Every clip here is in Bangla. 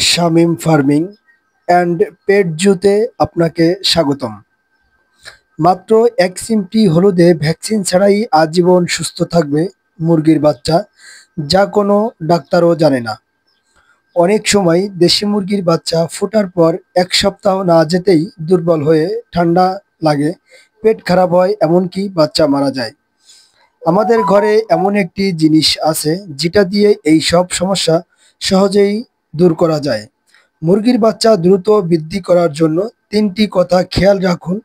শামীম ফার্মিং অ্যান্ড পেট জুতে আপনাকে স্বাগতম। মাত্র ১ চিমটি হলুদে ভ্যাকসিন ছাড়াই আজীবন সুস্থ থাকবে মুরগির বাচ্চা, যা কোনো ডাক্তারও জানে না। অনেক সময় দেশি মুরগির বাচ্চা ফোটার পর ১ সপ্তাহ না যেতেই দুর্বল হয়ে ঠান্ডা লাগে, পেট খারাপ হয়, এমনকি বাচ্চা মারা যায়। আমাদের ঘরে এমন একটি জিনিস আছে যেটা দিয়ে এই সব সমস্যা সহজেই দূর করা যায়। মুরগির বাচ্চা দ্রুত বৃদ্ধি করার জন্য ৩টি কথা খেয়াল রাখুন।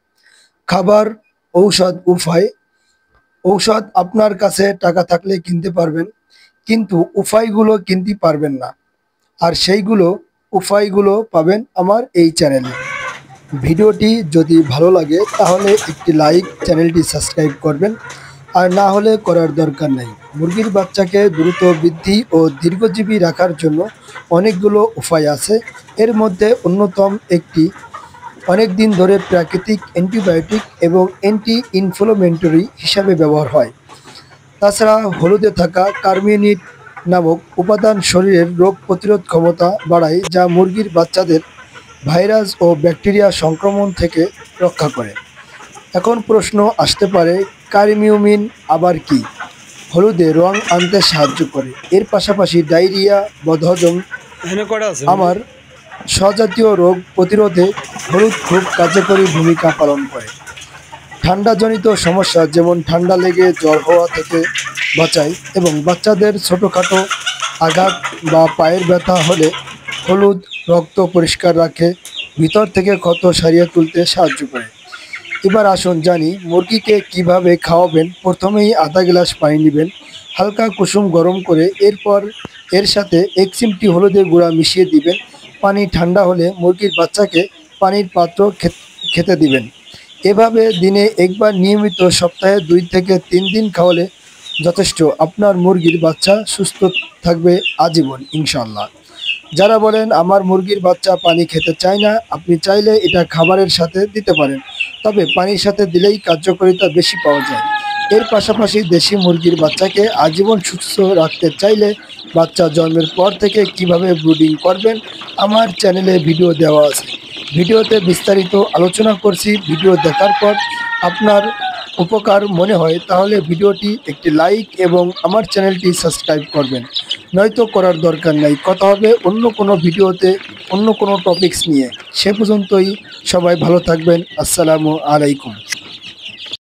খাবার, ঔষধ, উপায়। ঔষধ আপনার কাছে টাকা থাকলে কিনতে পারবেন, কিন্তু উপায়গুলো কিনতে পারবেন না। আর সেইগুলো উপায়গুলো পাবেন আমার এই চ্যানেলে। ভিডিওটি যদি ভালো লাগে তাহলে একটি লাইক, চ্যানেলটি সাবস্ক্রাইব করবেন, আর না হলে করার দরকার নেই। মুরগির বাচ্চাকে দ্রুত বৃদ্ধি ও দীর্ঘজীবী রাখার জন্য অনেকগুলো উপায় আছে। এর মধ্যে অন্যতম একটি অনেক দিন ধরে প্রাকৃতিক অ্যান্টিবায়োটিক এবং অ্যান্টি ইনফ্লামেটরি হিসাবে ব্যবহার হয়। তাছাড়া হলুদে থাকা কার্মিনিট নামক উপাদান শরীরের রোগ প্রতিরোধ ক্ষমতা বাড়ায়, যা মুরগির বাচ্চাদের ভাইরাস ও ব্যাকটেরিয়া সংক্রমণ থেকে রক্ষা করে। এখন প্রশ্ন আসতে পারে, কার্মিউমিন আবার কি? হলুদে রং আনতে সাহায্য করে। এর পাশাপাশি ডায়রিয়া, বদহজম, আমার স্বজাতীয় রোগ প্রতিরোধে হলুদ খুব কার্যকরী ভূমিকা পালন করে। ঠান্ডাজনিত সমস্যা যেমন ঠান্ডা লেগে জ্বর হওয়া থেকে বাঁচায়, এবং বাচ্চাদের ছোটোখাটো আঘাত বা পায়ের ব্যথা হলে হলুদ রক্ত পরিষ্কার রাখে, ভিতর থেকে ক্ষত সারিয়ে তুলতে সাহায্য করে। এবার আসুন জানি মুরগিকে কিভাবে খাওয়াবেন। প্রথমেই আধা গ্লাস পানি নেবেন, হালকা কুসুম গরম করে এরপর এর সাথে ১ চিমটি হলুদের গুঁড়া মিশিয়ে দিবেন। পানি ঠান্ডা হলে মুরগির বাচ্চাকে পানির পাত্র খেতে দিবেন। এভাবে দিনে একবার নিয়মিত সপ্তাহে ২ থেকে ৩ দিন খাওয়ালে যথেষ্ট। আপনার মুরগির বাচ্চা সুস্থ থাকবে আজীবন ইনশাআল্লাহ। যারা বলেন আমার মুরগির বাচ্চা পানি খেতে চায় না, আপনি চাইলে এটা খাবারের সাথে দিতে পারেন, তবে পানির সাথে দিলেই কার্যকারিতা বেশি পাওয়া যায়। এর পাশাপাশি দেশি মুরগির বাচ্চাকে আজীবন সুস্থ রাখতে চাইলে বাচ্চা জন্মের পর থেকে কিভাবে ব্রুডিং করবেন আমার চ্যানেলে ভিডিও দেওয়া আছে। ভিডিওতে বিস্তারিত আলোচনা করছি। ভিডিও দেখার পর আপনার উপকার মনে হয় তাহলে ভিডিওটি একটি লাইক এবং আমার চ্যানেলটি সাবস্ক্রাইব করবেন, নয়তো করার দরকার নাই। কথা হবে অন্য কোনো ভিডিওতে, অন্য কোনো টপিকস নিয়ে। সে পর্যন্তই সবাই ভালো থাকবেন। আসসালামু আলাইকুম।